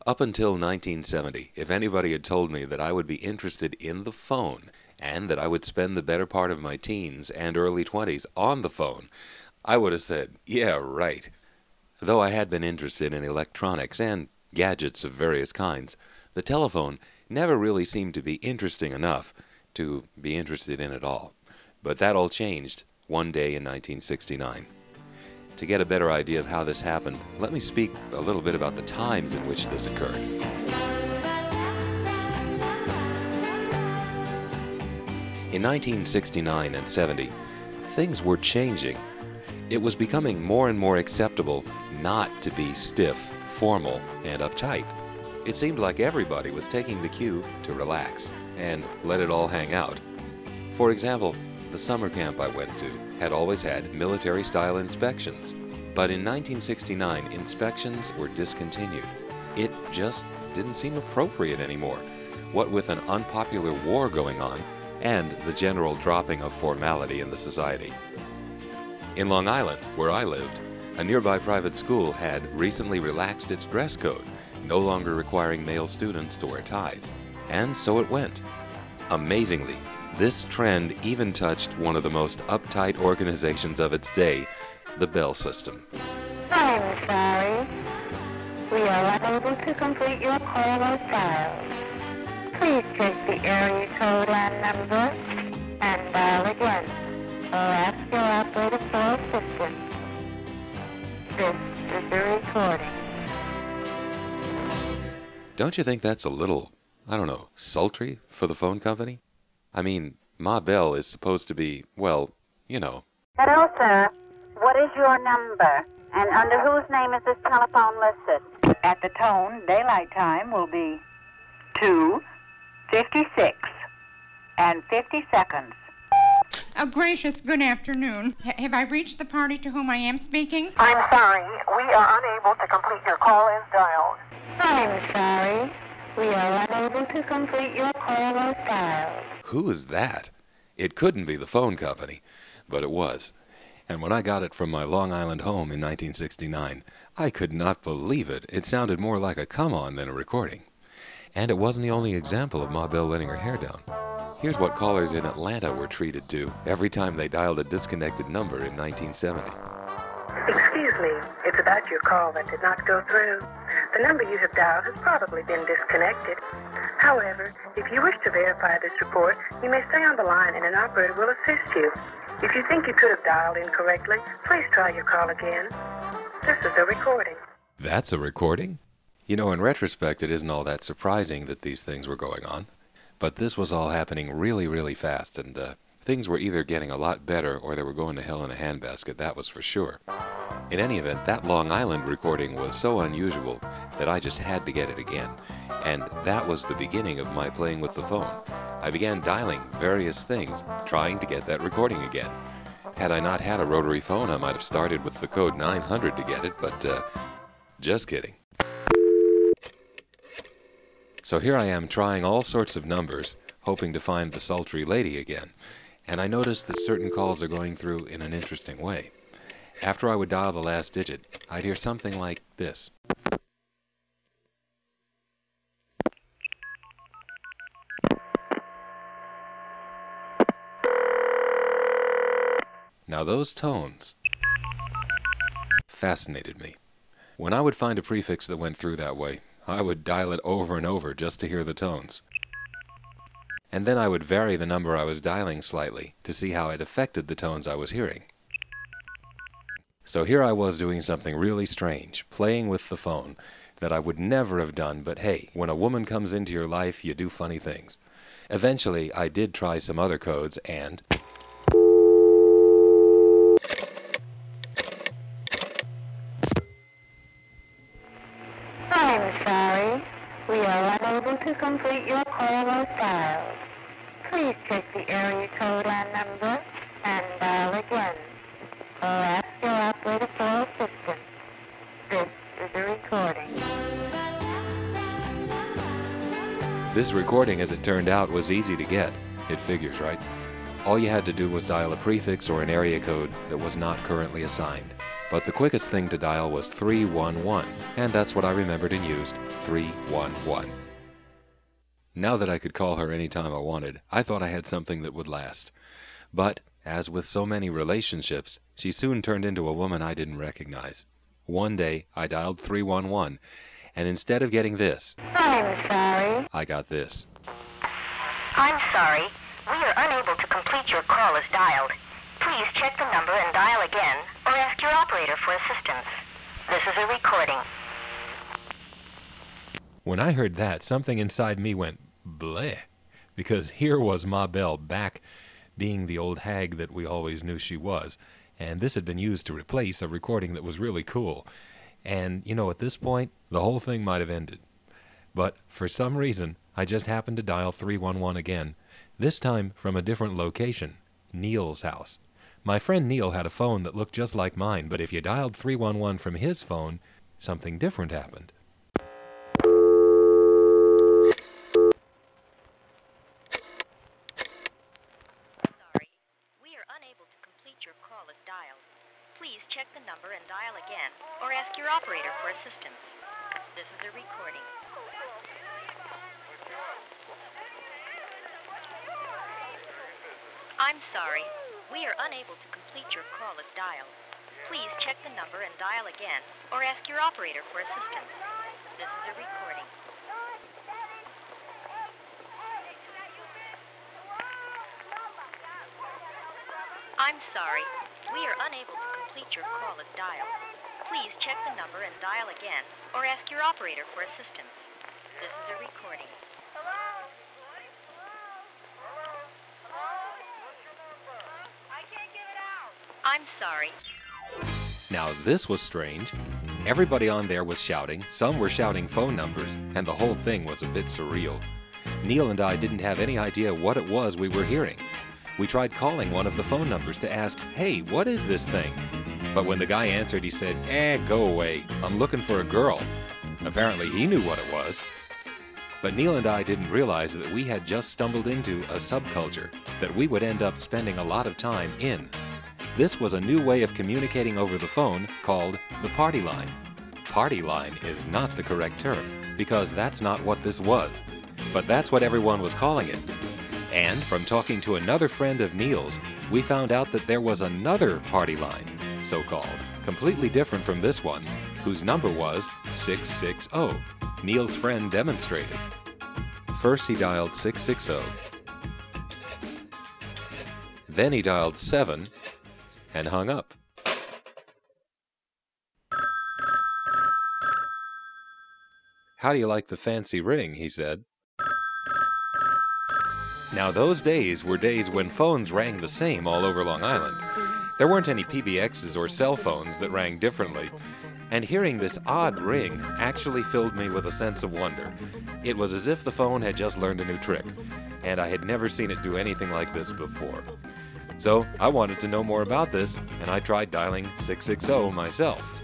Up until 1970, if anybody had told me that I would be interested in the phone and that I would spend the better part of my teens and early 20s on the phone, I would have said, yeah, right. Though I had been interested in electronics and gadgets of various kinds, the telephone never really seemed to be interesting enough to be interested in at all. But that all changed one day in 1969. To get a better idea of how this happened, let me speak a little bit about the times in which this occurred. In 1969 and 70, things were changing. It was becoming more and more acceptable not to be stiff, formal, and uptight. It seemed like everybody was taking the cue to relax and let it all hang out. For example, the summer camp I went to had always had military-style inspections, but in 1969 inspections were discontinued. It just didn't seem appropriate anymore, what with an unpopular war going on and the general dropping of formality in the society. In Long Island, where I lived, a nearby private school had recently relaxed its dress code, no longer requiring male students to wear ties. And so it went. Amazingly, this trend even touched one of the most uptight organizations of its day, the Bell System. I'm sorry. We are unable to complete your call or dial. Please check the area code and number and dial again, or ask your operator for assistance. This is the recording. Don't you think that's a little, I don't know, sultry for the phone company? I mean, Ma Bell is supposed to be, well, you know. Hello, sir. What is your number? And under whose name is this telephone listed? At the tone, daylight time will be 2:56 and 50 seconds. Oh, gracious, good afternoon. Have I reached the party to whom I am speaking? I'm sorry, we are unable to complete your call as dialed. I'm sorry. We are unable to complete your call or dial. Who is that? It couldn't be the phone company, but it was. And when I got it from my Long Island home in 1969, I could not believe it. It sounded more like a come-on than a recording. And it wasn't the only example of Ma Bell letting her hair down. Here's what callers in Atlanta were treated to every time they dialed a disconnected number in 1970. Excuse me, it's about your call that did not go through. The number you have dialed has probably been disconnected. However, if you wish to verify this report, you may stay on the line and an operator will assist you. If you think you could have dialed incorrectly, please try your call again. This is a recording. That's a recording? You know, in retrospect, it isn't all that surprising that these things were going on. But this was all happening really, really fast, and things were either getting a lot better or they were going to hell in a handbasket, that was for sure. In any event, that Long Island recording was so unusual that I just had to get it again. And that was the beginning of my playing with the phone. I began dialing various things, trying to get that recording again. Had I not had a rotary phone, I might have started with the code 900 to get it, but just kidding. So here I am trying all sorts of numbers, hoping to find the sultry lady again. And I noticed that certain calls are going through in an interesting way. After I would dial the last digit, I'd hear something like this. Now those tones fascinated me. When I would find a prefix that went through that way, I would dial it over and over just to hear the tones. And then I would vary the number I was dialing slightly to see how it affected the tones I was hearing. So here I was doing something really strange, playing with the phone, that I would never have done, but hey, when a woman comes into your life, you do funny things. Eventually, I did try some other codes and... I'm sorry. We are unable to complete your call or dial. Please check the area code and number and dial again, or ask your operator for assistance. This is a recording. This recording, as it turned out, was easy to get. It figures, right? All you had to do was dial a prefix or an area code that was not currently assigned. But the quickest thing to dial was 311, and that's what I remembered and used 311. Now that I could call her any time I wanted, I thought I had something that would last. But, as with so many relationships, she soon turned into a woman I didn't recognize. One day, I dialed 311, and instead of getting this, I'm sorry. I got this. I'm sorry. We are unable to complete your call as dialed. Please check the number and dial again, or ask your operator for assistance. This is a recording. When I heard that, something inside me went bleh, because here was Ma Belle back being the old hag that we always knew she was, and this had been used to replace a recording that was really cool. And, you know, at this point, the whole thing might have ended. But for some reason, I just happened to dial 311 again, this time from a different location, Neil's house. My friend Neil had a phone that looked just like mine, but if you dialed 311 from his phone, something different happened. Sorry. We are unable to complete your call as dialed. Please check the number and dial again, or ask your operator for assistance. This is a recording. I'm sorry. We are unable to complete your call as dialed. Please check the number and dial again, or ask your operator for assistance. This is a recording. I'm sorry. We are unable to complete your call as dialed. Please check the number and dial again, or ask your operator for assistance. This is a recording. I'm sorry. Now this was strange. Everybody on there was shouting, some were shouting phone numbers, and the whole thing was a bit surreal. Neil and I didn't have any idea what it was we were hearing. We tried calling one of the phone numbers to ask, hey, what is this thing? But when the guy answered, he said, go away, I'm looking for a girl. Apparently he knew what it was. But Neil and I didn't realize that we had just stumbled into a subculture that we would end up spending a lot of time in. This was a new way of communicating over the phone called the party line. Party line is not the correct term, because that's not what this was. But that's what everyone was calling it. And from talking to another friend of Neil's, we found out that there was another party line, so-called, completely different from this one, whose number was 660. Neil's friend demonstrated. First he dialed 660. Then he dialed 7 and hung up. How do you like the fancy ring? He said. Now those days were days when phones rang the same all over Long Island. There weren't any PBXs or cell phones that rang differently, and hearing this odd ring actually filled me with a sense of wonder. It was as if the phone had just learned a new trick, and I had never seen it do anything like this before. So I wanted to know more about this, and I tried dialing 660 myself.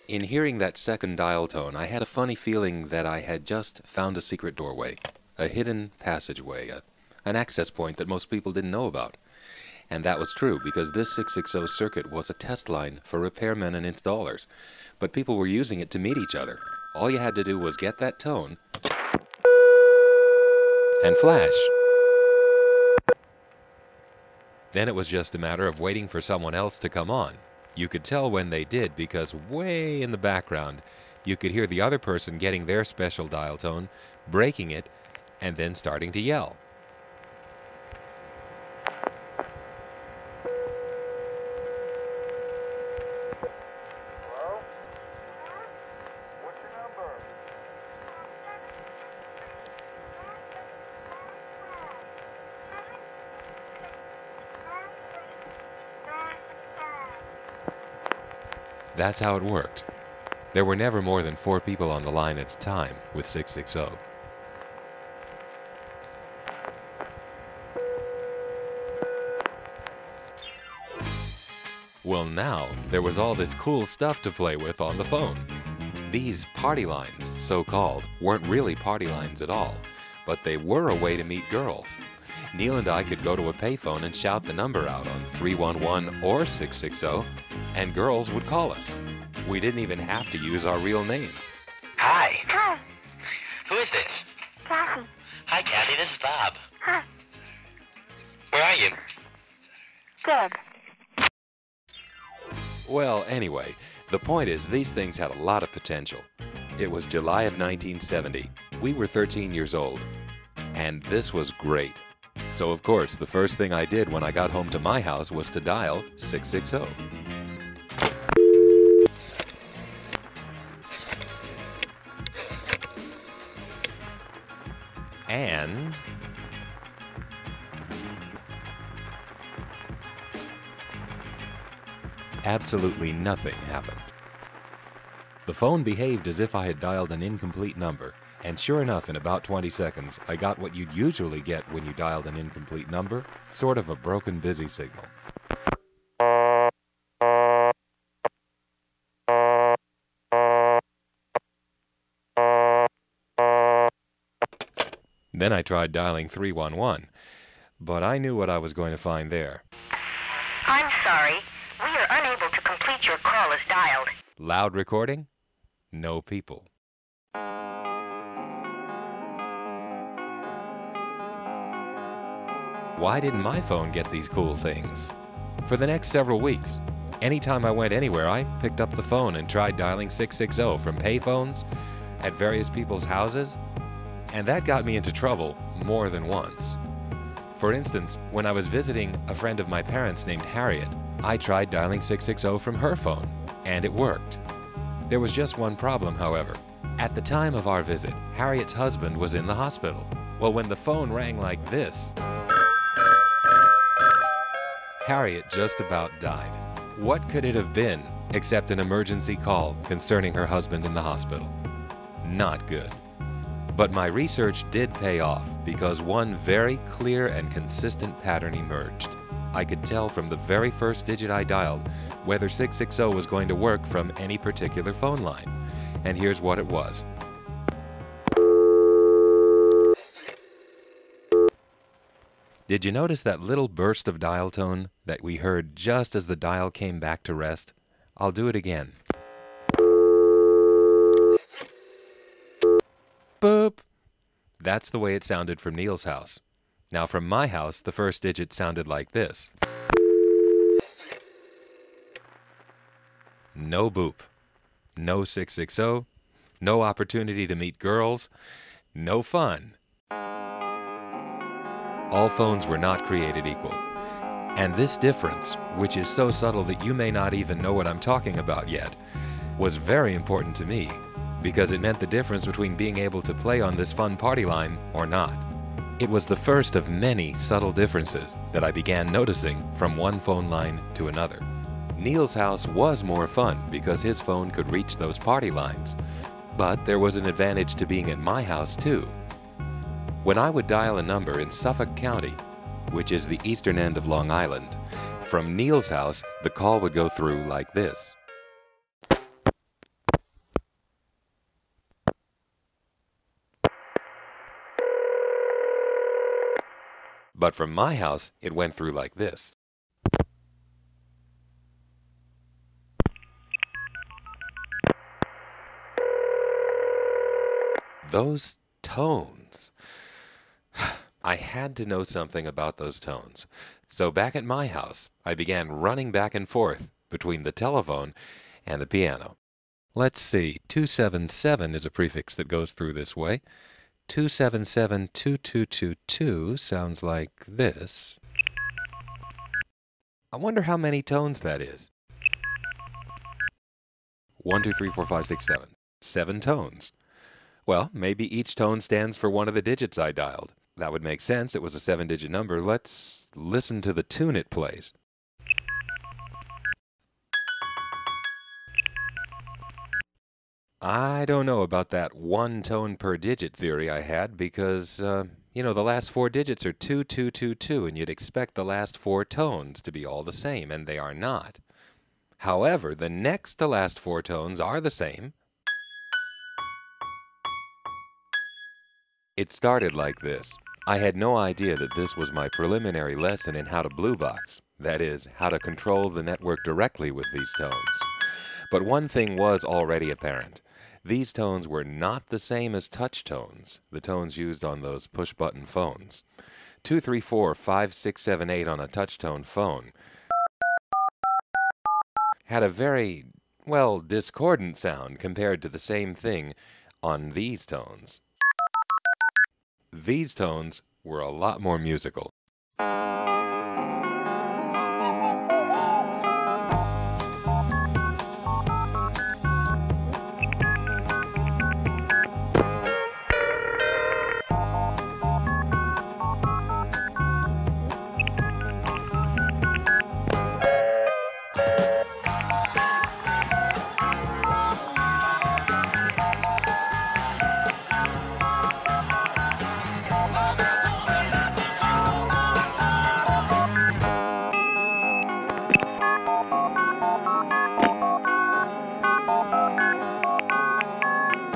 In hearing that second dial tone, I had a funny feeling that I had just found a secret doorway, a hidden passageway, an access point that most people didn't know about. And that was true, because this 660 circuit was a test line for repairmen and installers. But people were using it to meet each other. All you had to do was get that tone and flash. Then it was just a matter of waiting for someone else to come on. You could tell when they did, because way in the background, you could hear the other person getting their special dial tone, breaking it, and then starting to yell. Hello? What's your number? That's how it worked. There were never more than 4 people on the line at a time with 660. Well, now there was all this cool stuff to play with on the phone. These party lines, so-called, weren't really party lines at all, but they were a way to meet girls. Neil and I could go to a payphone and shout the number out on 311 or 660, and girls would call us. We didn't even have to use our real names. Hi. Hi, Who is this? Kathy. Hi, Kathy. This is Bob. Hi. Where are you? Good. Well, anyway, the point is these things had a lot of potential. It was July of 1970. We were 13 years old. And this was great. So, of course, the first thing I did when I got home to my house was to dial 660. And absolutely nothing happened. The phone behaved as if I had dialed an incomplete number, and sure enough, in about 20 seconds, I got what you'd usually get when you dialed an incomplete number, sort of a broken busy signal. Then I tried dialing 311, but I knew what I was going to find there. I'm sorry. We are unable to complete your call as dialed. Loud recording? No people. Why didn't my phone get these cool things? For the next several weeks, anytime I went anywhere, I picked up the phone and tried dialing 660 from payphones at various people's houses, and that got me into trouble more than once. For instance, when I was visiting a friend of my parents named Harriet, I tried dialing 660 from her phone, and it worked. There was just one problem, however. At the time of our visit, Harriet's husband was in the hospital. Well, when the phone rang like this, Harriet just about died. What could it have been except an emergency call concerning her husband in the hospital? Not good. But my research did pay off because one very clear and consistent pattern emerged. I could tell from the very first digit I dialed whether 660 was going to work from any particular phone line. And here's what it was. Did you notice that little burst of dial tone that we heard just as the dial came back to rest? I'll do it again. Boop! That's the way it sounded from Neil's house. Now from my house, the first digit sounded like this. No boop. No 660. No opportunity to meet girls. No fun. All phones were not created equal. And this difference, which is so subtle that you may not even know what I'm talking about yet, was very important to me because it meant the difference between being able to play on this fun party line or not. It was the first of many subtle differences that I began noticing from one phone line to another. Neil's house was more fun because his phone could reach those party lines, but there was an advantage to being at my house too. When I would dial a number in Suffolk County, which is the eastern end of Long Island, from Neil's house, the call would go through like this. But from my house, it went through like this. Those tones. I had to know something about those tones. So back at my house, I began running back and forth between the telephone and the piano. Let's see, 277 is a prefix that goes through this way. 277-2222 sounds like this. I wonder how many tones that is. 1, 2, 3, 4, 5, 6, 7. 7 tones. Well, maybe each tone stands for one of the digits I dialed. That would make sense. It was a 7-digit number. Let's listen to the tune it plays. I don't know about that one tone per digit theory I had because, the last 4 digits are 2222, and you'd expect the last 4 tones to be all the same, and they are not. However, the next to last 4 tones are the same. It started like this. I had no idea that this was my preliminary lesson in how to blue box, that is, how to control the network directly with these tones. But one thing was already apparent. These tones were not the same as touch tones, the tones used on those push-button phones. 2, 3, 4, 5, 6, 7, 8 on a touch-tone phone had a very, well, discordant sound compared to the same thing on these tones. These tones were a lot more musical.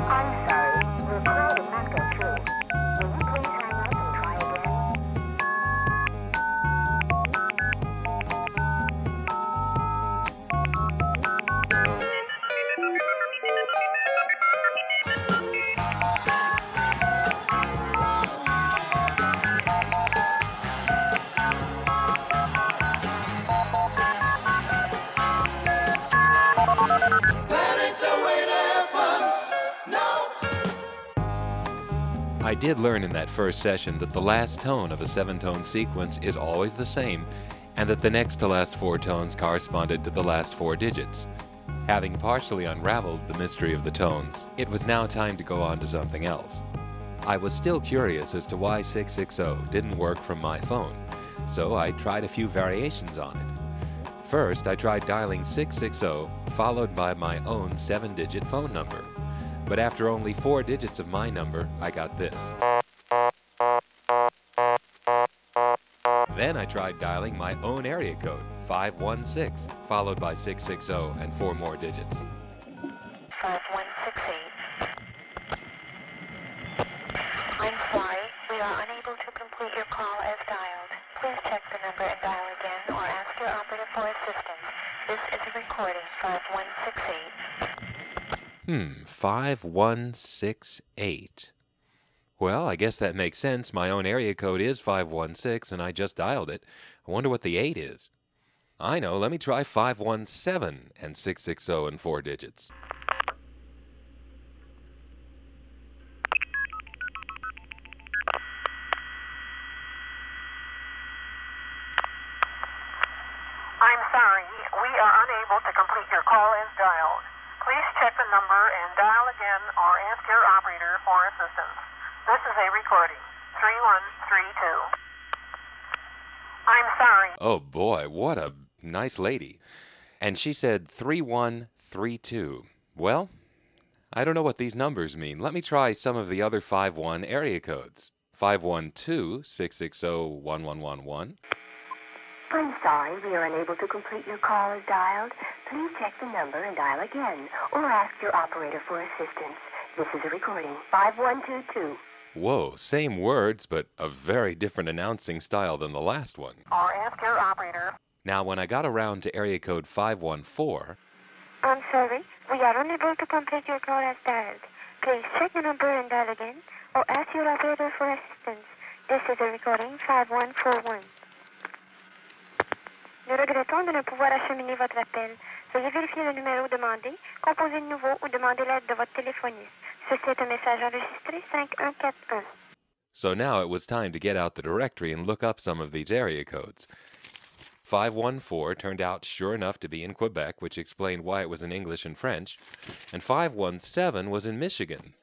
I'm sorry, your call did not go through. Will you please hang up and try again? I did learn in that first session that the last tone of a 7-tone sequence is always the same, and that the next to last 4 tones corresponded to the last 4 digits. Having partially unraveled the mystery of the tones, it was now time to go on to something else. I was still curious as to why 660 didn't work from my phone, so I tried a few variations on it. First, I tried dialing 660 followed by my own 7-digit phone number. But after only 4 digits of my number, I got this. Then I tried dialing my own area code, 516, followed by 660 and 4 more digits. 5168. I'm sorry, we are unable to complete your call as dialed. Please check the number and dial again or ask your operator for assistance. This is a recording, 5168. 5168. Well, I guess that makes sense. My own area code is 516, and I just dialed it. I wonder what the 8 is. I know, let me try 517 and 660 and 4 digits. I'm sorry, we are unable to complete your call as dialed. Please check the number and dial again or ask your operator for assistance. This is a recording, 3132. I'm sorry. Oh boy, what a nice lady. And she said 3132. Well, I don't know what these numbers mean. Let me try some of the other 51 area codes. 512 660 1111. I'm sorry, we are unable to complete your call as dialed. Please check the number and dial again, or ask your operator for assistance. This is a recording, 5122. Whoa, same words, but a very different announcing style than the last one. Or ask your operator. Now, when I got around to area code 514, I'm sorry, we are unable to complete your call as dialed. Please check the number and dial again, or ask your operator for assistance. This is a recording, 5141. Nous regrettons de ne pouvoir acheminer votre appel. Veuillez vérifier le numéro demandé, composer de nouveau ou demander l'aide de votre téléphoniste. Ceci est un message enregistré 5141. so now it was time to get out the directory and look up some of these area codes. 514 turned out sure enough to be in Quebec, which explained why it was in English and French, and 517 was in Michigan.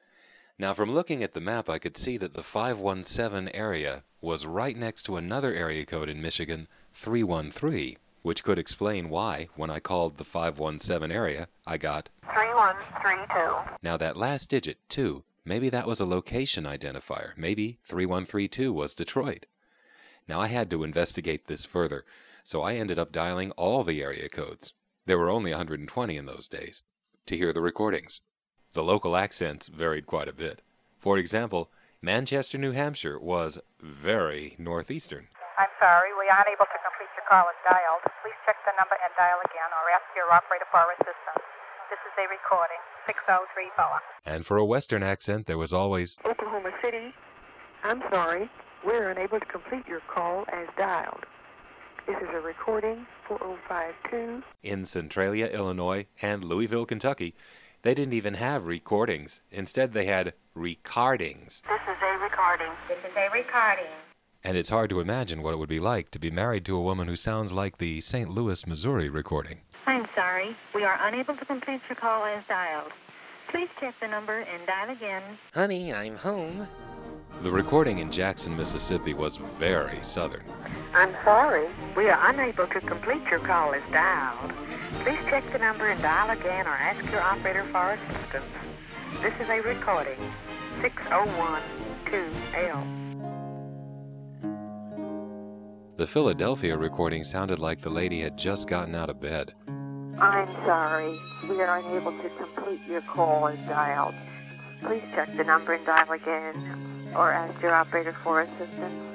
Now, from looking at the map, I could see that the 517 area was right next to another area code in Michigan, 313, which could explain why, when I called the 517 area, I got 3132. Now that last digit, 2, maybe that was a location identifier. Maybe 3132 was Detroit. Now I had to investigate this further, so I ended up dialing all the area codes. There were only 120 in those days, to hear the recordings. The local accents varied quite a bit. For example, Manchester, New Hampshire was very northeastern. I'm sorry, we are unable to complete your call as dialed. Please check the number and dial again or ask your operator for assistance. This is a recording, 6034. And for a western accent, there was always Oklahoma City, I'm sorry, we're unable to complete your call as dialed. This is a recording, 4052. in Centralia, Illinois, and Louisville, Kentucky. They didn't even have recordings. Instead, they had recordings. This is a recording. This is a recording. And it's hard to imagine what it would be like to be married to a woman who sounds like the St. Louis, Missouri recording. I'm sorry, we are unable to complete your call as dialed. Please check the number and dial again. Honey, I'm home. The recording in Jackson, Mississippi was very southern. I'm sorry, we are unable to complete your call as dialed. Please check the number and dial again or ask your operator for assistance. This is a recording, 6012L. The Philadelphia recording sounded like the lady had just gotten out of bed. I'm sorry, we are unable to complete your call as dialed. Please check the number and dial again or ask your operator for assistance.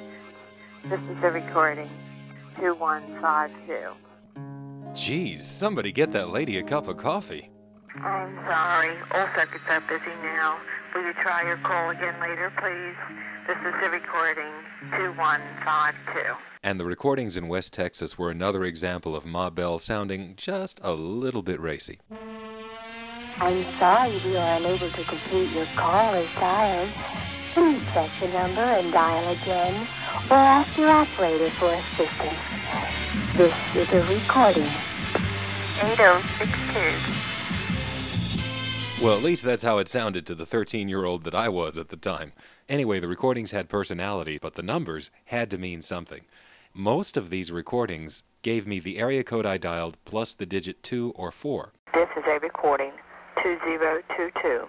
This is a recording, 2152. Geez, somebody get that lady a cup of coffee. I'm sorry, all circuits are busy now. Will you try your call again later, please? This is the recording, 2152. And the recordings in West Texas were another example of Ma Bell sounding just a little bit racy. I'm sorry, we are unable to complete your call as dialed. Please check the number and dial again or ask your operator for assistance. This is a recording, 8062. Well, at least that's how it sounded to the 13-year-old that I was at the time. Anyway, the recordings had personality, but the numbers had to mean something. Most of these recordings gave me the area code I dialed plus the digit 2 or 4. This is a recording, 2022.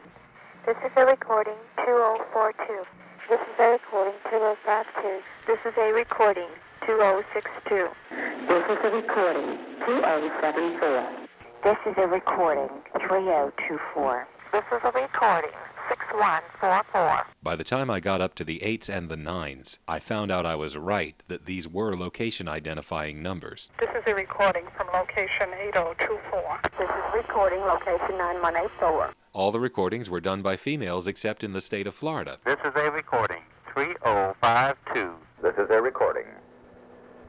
This is a recording, 2042. This is a recording, 2052. This is a recording, 2062. This is a recording, 2074. This is a recording, 3024. This is a recording, 6144. By the time I got up to the 8s and the 9s, I found out I was right that these were location-identifying numbers. This is a recording from location 8024. This is recording, location 9184. All the recordings were done by females except in the state of Florida. This is a recording, 3052. This is a recording,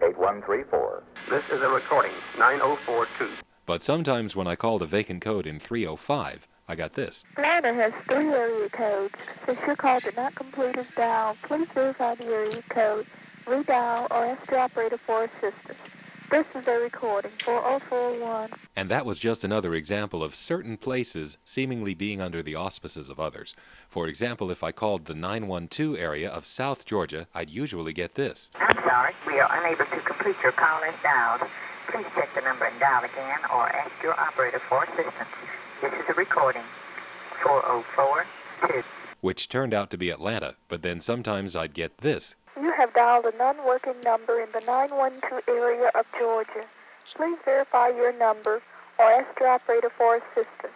8134. This is a recording, 9042. But sometimes when I called a vacant code in 305, I got this. Atlanta has 3 area codes. Since your call did not complete as dialed, please verify the area code, redial, or ask your operator for assistance. This is a recording, 4041. And that was just another example of certain places seemingly being under the auspices of others. For example, if I called the 912 area of South Georgia, I'd usually get this. I'm sorry, we are unable to complete your call as dialed. Please check the number and dial again or ask your operator for assistance. This is a recording, 4042. Which turned out to be Atlanta, but then sometimes I'd get this. You have dialed a non-working number in the 912 area of Georgia. Please verify your number or ask your operator for assistance.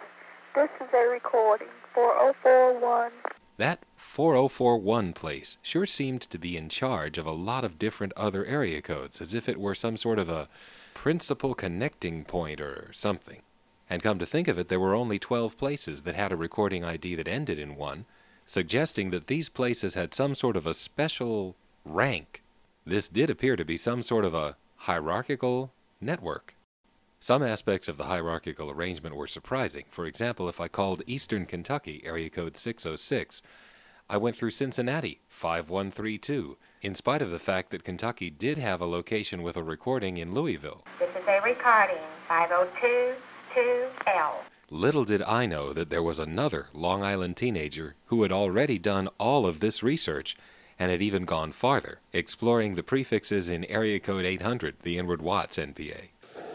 This is a recording, 4041. That 4041 place sure seemed to be in charge of a lot of different other area codes, as if it were some sort of a principal connecting point or something. And come to think of it, there were only 12 places that had a recording ID that ended in 1, suggesting that these places had some sort of a special rank. This did appear to be some sort of a hierarchical network. Some aspects of the hierarchical arrangement were surprising. For example, if I called Eastern Kentucky, area code 606, I went through Cincinnati, 5132, in spite of the fact that Kentucky did have a location with a recording in Louisville. This is a recording, 5022L. Little did I know that there was another Long Island teenager who had already done all of this research and had even gone farther, exploring the prefixes in area code 800, the Inward Watts NPA.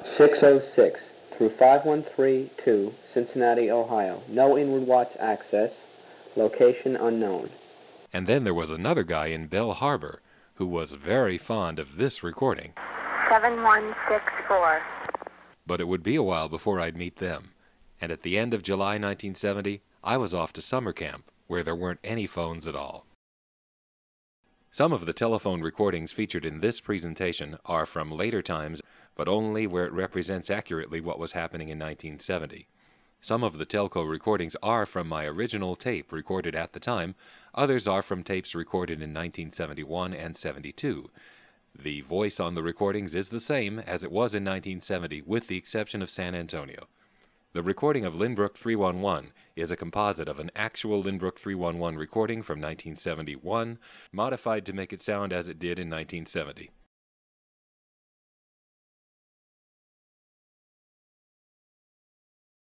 606 through 5132, Cincinnati, Ohio. No Inward Watts access. Location unknown. And then there was another guy in Bell Harbor who was very fond of this recording. 7164. But it would be a while before I'd meet them. And at the end of July 1970, I was off to summer camp, where there weren't any phones at all. Some of the telephone recordings featured in this presentation are from later times, but only where it represents accurately what was happening in 1970. Some of the telco recordings are from my original tape recorded at the time. Others are from tapes recorded in 1971 and 72. The voice on the recordings is the same as it was in 1970, with the exception of San Antonio. The recording of Lynbrook 311 is a composite of an actual Lynbrook 311 recording from 1971, modified to make it sound as it did in 1970.